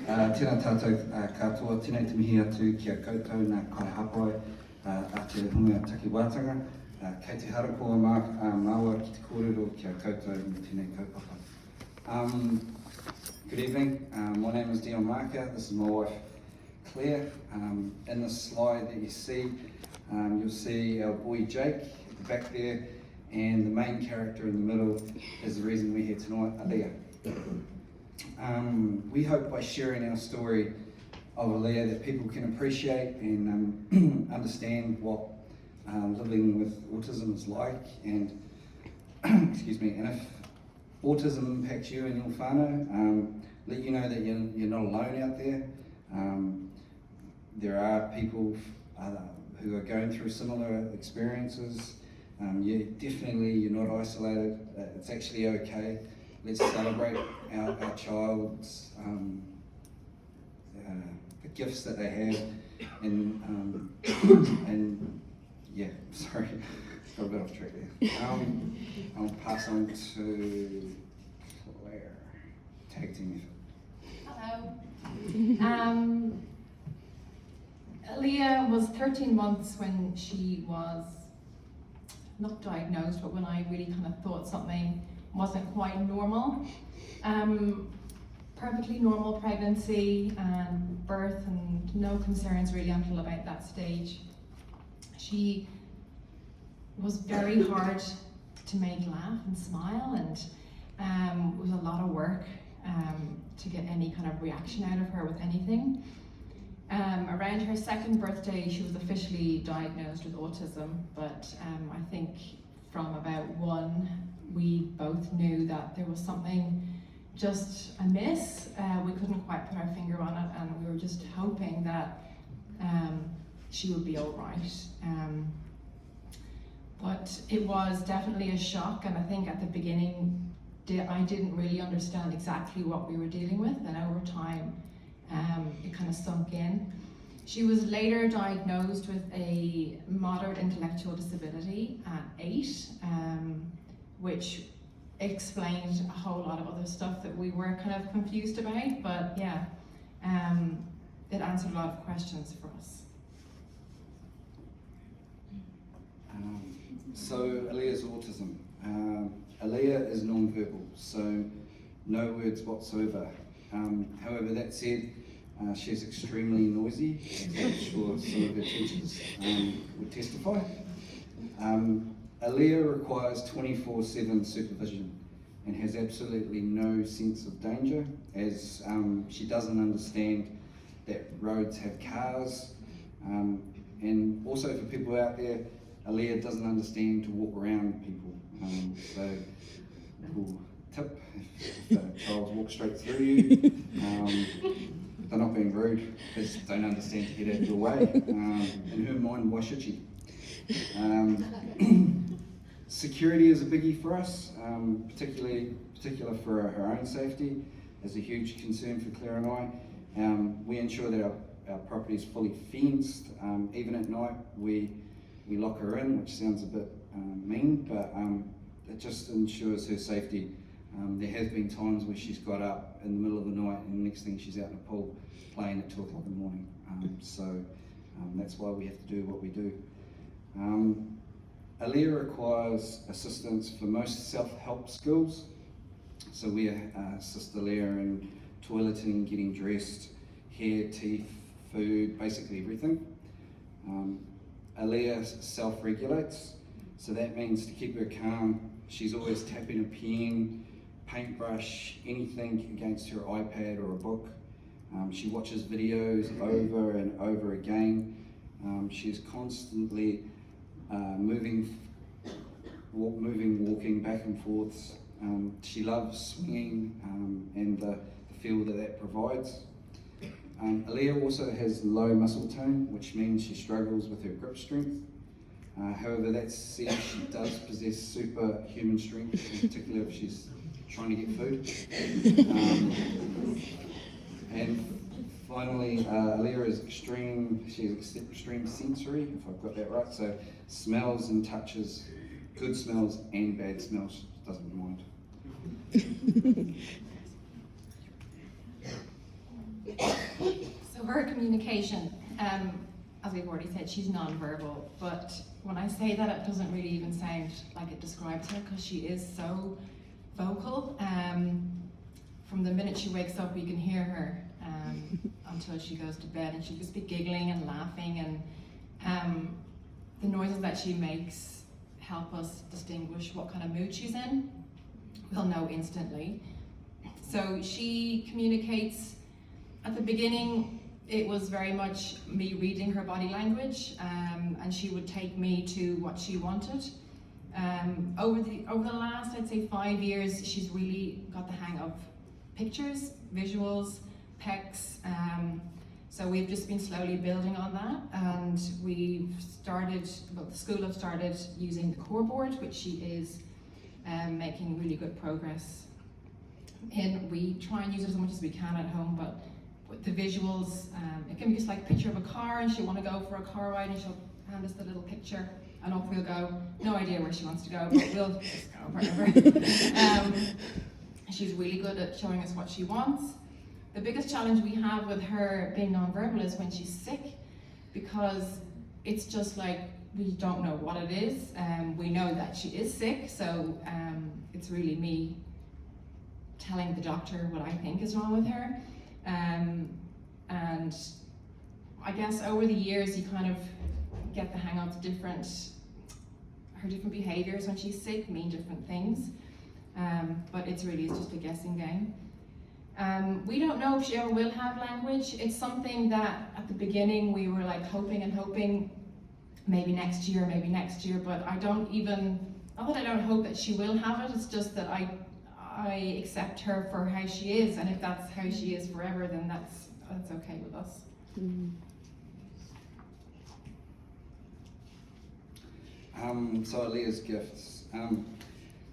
Tēnā tātou katoa, tēnei te mihi atu ki a koutou nā kai hapai a te hunga takiwātanga. Kei te harapoa māua ki te kōrero ki a koutou me tēnei kaupapa. Good evening, my name is Aliyah Maaka, this is my wife Claire. In this slide that you see, you'll see our boy Jake at the back there, and the main character in the middle is the reason we're here tonight, Aliyah. We hope by sharing our story of Aliyah that people can appreciate and understand what living with autism is like, and excuse me, and if autism impacts you and your whānau, let you know that you're not alone out there. There are people who are going through similar experiences. You're not isolated. It's actually okay. Let's celebrate our child's the gifts that they have, and yeah, sorry, got a bit off track there. I'll pass on to Claire. Tag team effort. Hello. Aliyah was 13 months when she was not diagnosed, but when I really kind of thought something wasn't quite normal. Perfectly normal pregnancy and birth, and no concerns really until about that stage. She was very hard to make laugh and smile, and it was a lot of work to get any kind of reaction out of her with anything. Around her second birthday, she was officially diagnosed with autism, but I think from about one, we both knew that there was something just amiss. We couldn't quite put our finger on it, and we were just hoping that she would be all right. But it was definitely a shock, and I think at the beginning I didn't really understand exactly what we were dealing with, and over time it kind of sunk in. She was later diagnosed with a moderate intellectual disability at 8, which explained a whole lot of other stuff that we were kind of confused about, but yeah, it answered a lot of questions for us. So Aliyah's autism. Aliyah is non-verbal, so no words whatsoever. However, that said, she's extremely noisy, as I'm sure some of her teachers would testify. Aliyah requires 24/7 supervision and has absolutely no sense of danger, as she doesn't understand that roads have cars, and also for people out there, Aliyah doesn't understand to walk around people. So cool tip, if the child walks straight through you, they're not being rude, they just don't understand to get out of your way. In her mind, why should she? Security is a biggie for us, particular for her own safety, is a huge concern for Claire and I. We ensure that our property is fully fenced. Even at night, we lock her in, which sounds a bit mean, but it just ensures her safety. There has been times where she's got up in the middle of the night and the next thing she's out in a pool playing at 2 o'clock in the morning. So that's why we have to do what we do. Aliyah requires assistance for most self-help skills. So we assist Aliyah in toileting, getting dressed, hair, teeth, food, basically everything. Aliyah self-regulates, so that means to keep her calm, she's always tapping a pen, paintbrush, anything against her iPad or a book. She watches videos over and over again. She's constantly walking back and forths. She loves swinging and the feel that provides. Aliyah also has low muscle tone, which means she struggles with her grip strength. However, that said, she does possess superhuman strength, in particular if she's trying to get food. And finally, Aliyah is extreme sensory, if I've got that right, so smells and touches, good smells and bad smells, doesn't mind. her communication, as we've already said, she's non-verbal, but when I say that, it doesn't really even sound like it describes her, because she is so vocal. From the minute she wakes up, you can hear her until she goes to bed, and she'll just be giggling and laughing, and the noises that she makes help us distinguish what kind of mood she's in. We'll know instantly. So she communicates. At the beginning, it was very much me reading her body language, and she would take me to what she wanted. Over the last, I'd say 5 years, she's really got the hang of pictures, visuals, pecs. So we've just been slowly building on that, and we've started, well, the school have started using the core board, which she is making really good progress in. We try and use it as much as we can at home, but with the visuals, it can be just like a picture of a car, and she'll want to go for a car ride, and she'll hand us the little picture, and off we'll go. No idea where she wants to go, but we'll just go wherever. She's really good at showing us what she wants. The biggest challenge we have with her being nonverbal is when she's sick, because it's just like, we don't know what it is. We know that she is sick, so it's really me telling the doctor what I think is wrong with her. And I guess over the years you kind of get the hang of her different behaviours when she's sick mean different things, but it's just a guessing game. We don't know if she ever will have language. It's something that at the beginning we were like hoping maybe next year, but I don't even, not that I don't hope that she will have it, it's just that I accept her for how she is, and if that's how she is forever, then that's okay with us. So Aliyah's gifts.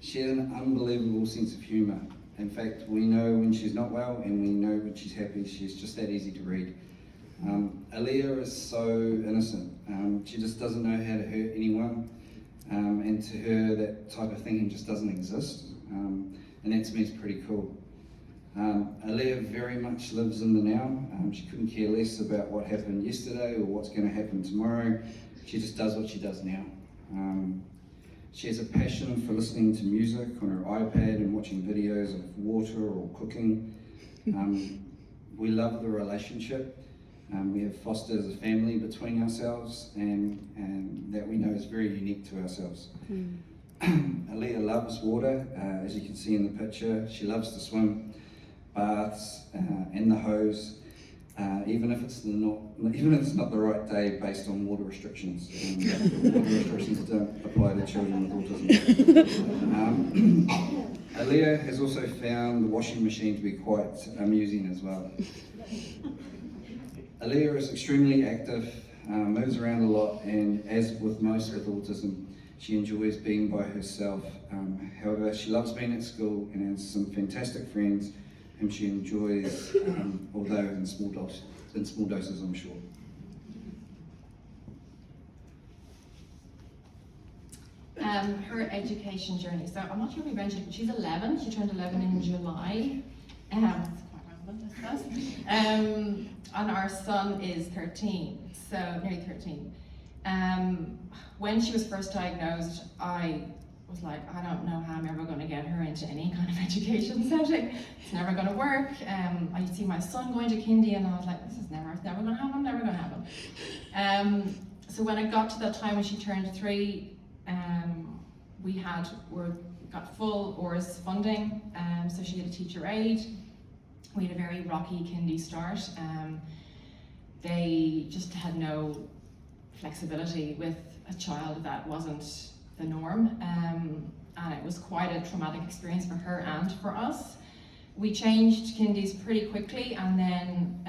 She has an unbelievable sense of humour. In fact, we know when she's not well, and we know when she's happy. She's just that easy to read. Aliyah is so innocent. She just doesn't know how to hurt anyone, and to her that type of thinking just doesn't exist. And that to me is pretty cool. Aliyah very much lives in the now. She couldn't care less about what happened yesterday or what's going to happen tomorrow. She just does what she does now. She has a passion for listening to music on her iPad and watching videos of water or cooking. We love the relationship. We have fostered as a family between ourselves, and that we know is very unique to ourselves. Aliyah loves water, as you can see in the picture. She loves to swim, baths, and the hose, even if it's not the right day based on water restrictions. Water restrictions don't apply to children with autism. Aliyah has also found the washing machine to be quite amusing as well. Aliyah is extremely active, moves around a lot, and as with most with autism, she enjoys being by herself. However, she loves being at school and has some fantastic friends whom she enjoys, although in small doses, I'm sure. Her education journey. So I'm not sure if we mentioned, but she's 11. She turned 11 in July. That's quite relevant, I suppose. And our son is 13, so nearly 13. When she was first diagnosed, I was like, I don't know how I'm ever going to get her into any kind of education setting. It's never going to work. I see my son going to kindy, and I was like, it's never going to happen. So when it got to that time when she turned 3, we got full ORS funding, so she had a teacher aide. We had a very rocky kindy start. They just had no flexibility with a child that wasn't the norm, and it was quite a traumatic experience for her and for us. We changed kindies pretty quickly, and then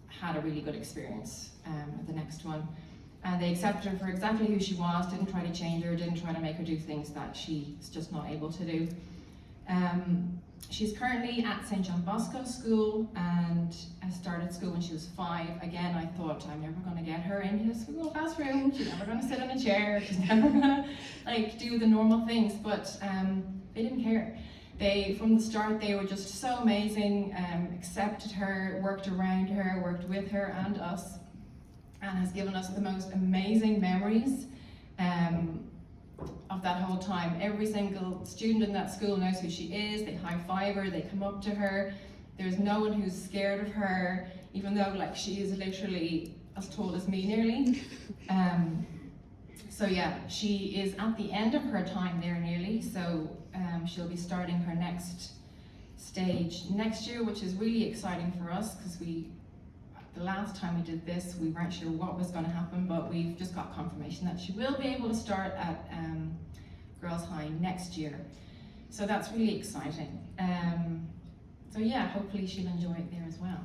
had a really good experience with the next one. And they accepted her for exactly who she was, didn't try to change her, didn't try to make her do things that she's just not able to do. She's currently at St. John Bosco School, and started school when she was 5. Again, I thought, I'm never going to get her into a school classroom. She's never going to sit in a chair. She's never going to do the normal things. But they didn't care. From the start, they were just so amazing, accepted her, worked around her, worked with her and us, and has given us the most amazing memories of that whole time. Every single student in that school knows who she is, they high-five her, they come up to her. There's no one who's scared of her, even though like she is literally as tall as me nearly. So yeah, she is at the end of her time there nearly, so she'll be starting her next stage next year, which is really exciting for us because the last time we did this, we weren't sure what was going to happen, but we've just got confirmation that she will be able to start at Girls High next year. So that's really exciting. So yeah, hopefully she'll enjoy it there as well.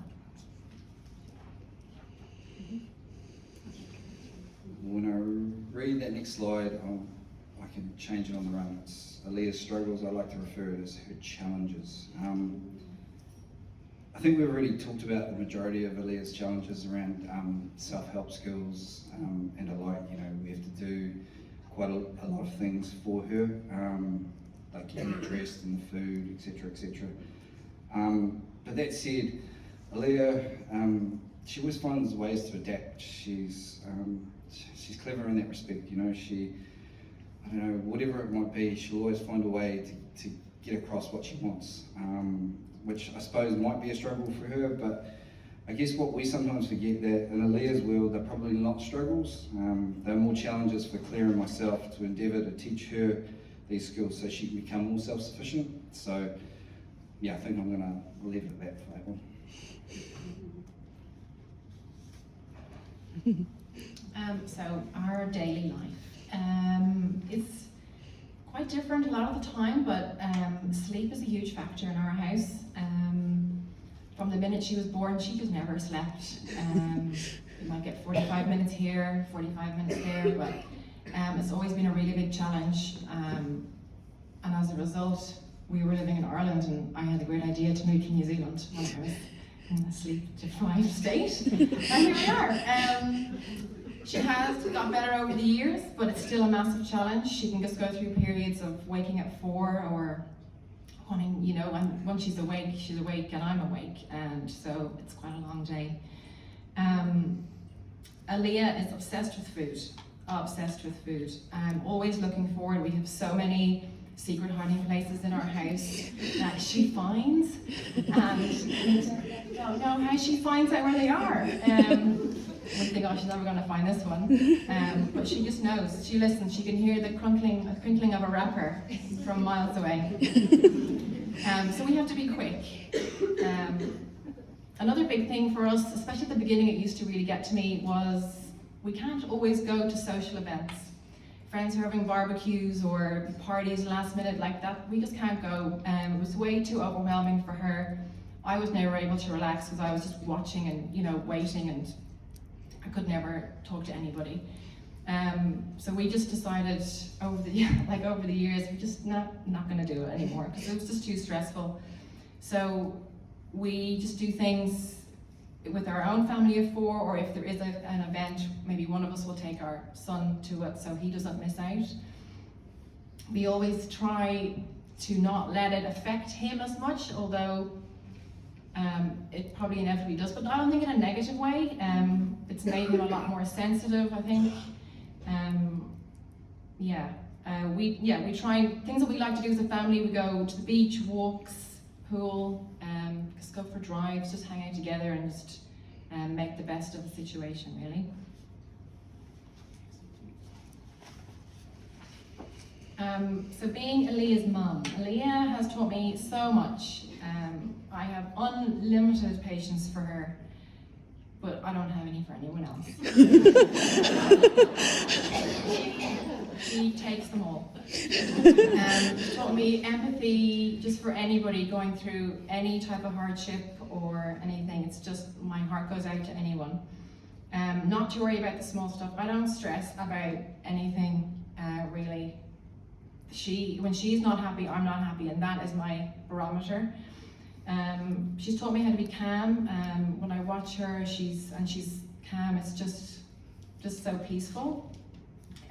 When I read that next slide, I can change it on the run. It's Aliyah's struggles. I like to refer to it as her challenges. I think we've already talked about the majority of Aliyah's challenges around self-help skills and alike. You know, we have to do quite a lot of things for her, like getting her dressed and the food, etc., etc. But that said, Aliyah, she always finds ways to adapt. She's clever in that respect. You know, I don't know, whatever it might be, she'll always find a way to get across what she wants, which I suppose might be a struggle for her, but I guess what we sometimes forget that in Aliyah's world, they're probably not struggles. They're more challenges for Claire and myself to endeavour to teach her these skills so she can become more self-sufficient. So yeah, I think I'm going to leave it at that for that one. So our daily life is quite different a lot of the time, but sleep is a huge factor in our house. From the minute she was born, she just never slept. You might get 45 minutes here, 45 minutes there, but it's always been a really big challenge. And as a result, we were living in Ireland, and I had the great idea to move to New Zealand when I was in a sleep-deprived state. And here we are. She has got better over the years, but it's still a massive challenge. She can just go through periods of waking at 4 or wanting, you know, and when she's awake and I'm awake, and so it's quite a long day. Aliyah is obsessed with food. Always looking forward. We have so many secret hiding places in our house that she finds, and don't know how she finds out where they are. I think, oh, she's never going to find this one. But she just knows. She listens. She can hear the crinkling of a wrapper from miles away. So we have to be quick. Another big thing for us, especially at the beginning, it used to really get to me, was we can't always go to social events. Friends are having barbecues or parties last minute like that. We just can't go. It was way too overwhelming for her. I was never able to relax because I was just watching and, you know, waiting, and I could never talk to anybody. So we just decided over the years, we're just not going to do it anymore because it was just too stressful. So we just do things with our own family of 4, or if there is an event, maybe one of us will take our son to it so he doesn't miss out. We always try to not let it affect him as much, although it probably inevitably does, but I don't think in a negative way. It's made him a lot more sensitive, I think. We try things that we like to do as a family. We go to the beach, walks, pool, just go for drives, just hang out together and just make the best of the situation, really. So being Aliyah's mum, Aliyah has taught me so much. I have unlimited patience for her, but I don't have any for anyone else. She takes them all. She's taught me empathy just for anybody going through any type of hardship or anything. It's just, my heart goes out to anyone. Not to worry about the small stuff. I don't stress about anything, really. When she's not happy, I'm not happy, and that is my barometer. She's taught me how to be calm. When I watch her, she's calm. It's just so peaceful.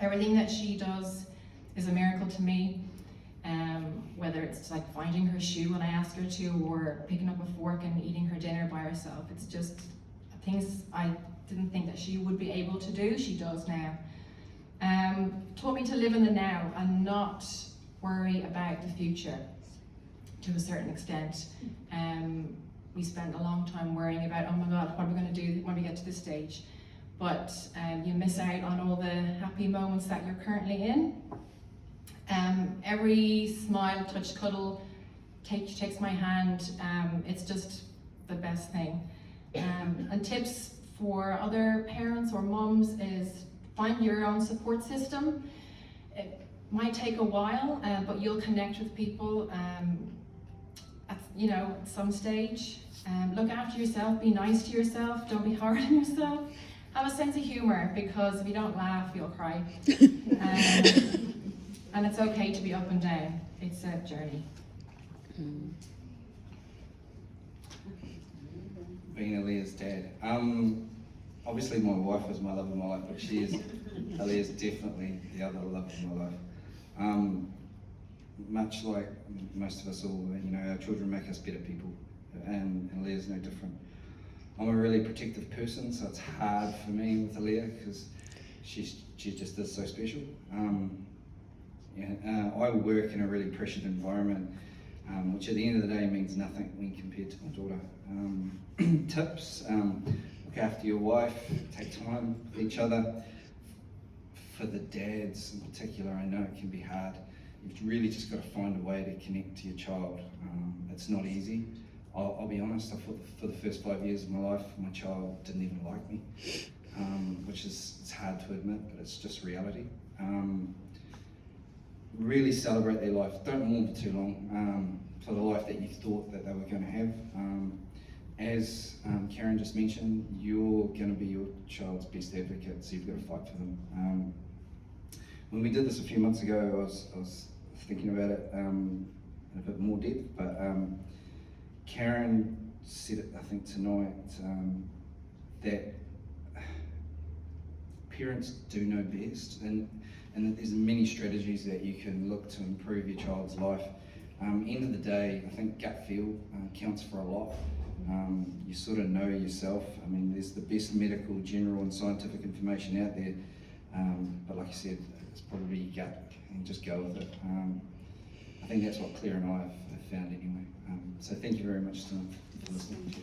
Everything that she does is a miracle to me. Whether it's like finding her shoe when I ask her to, or picking up a fork and eating her dinner by herself. It's just things I didn't think that she would be able to do, she does now. Taught me to live in the now and not worry about the future to a certain extent. We spent a long time worrying about, oh my God, what are we going to do when we get to this stage? But you miss out on all the happy moments that you're currently in. Every smile, touch, cuddle, takes my hand. It's just the best thing. And tips for other parents or mums is find your own support system. It might take a while, but you'll connect with people at some stage. Look after yourself, be nice to yourself, don't be hard on yourself. Have a sense of humor, because if you don't laugh, you'll cry. And it's okay to be up and down. It's a journey. Being Aliyah's dad. Obviously my wife was my love of my life, but Aliyah's definitely the other love of my life. Much like most of us all, our children make us better people, and Aliyah's no different. I'm a really protective person, so it's hard for me with Aliyah because she just is so special. I work in a really pressured environment, which at the end of the day means nothing when compared to my daughter. Tips: look after your wife, take time with each other. For the dads in particular, I know it can be hard. You've really just got to find a way to connect to your child. It's not easy. I'll be honest, I thought for the first 5 years of my life, my child didn't even like me, which it's hard to admit, but it's just reality. Really celebrate their life. Don't mourn for too long for the life that you thought that they were going to have. As Karen just mentioned, you're going to be your child's best advocate, so you've got to fight for them. When we did this a few months ago, I was thinking about it in a bit more depth, but Karen said it, I think, tonight, that parents do know best, and that there's many strategies that you can look to improve your child's life. End of the day, I think gut feel counts for a lot. You sort of know yourself. I mean, there's the best medical, general and scientific information out there, but like I said, it's probably your gut, and just go with it. I think that's what Claire and I have found anyway. So thank you very much for listening.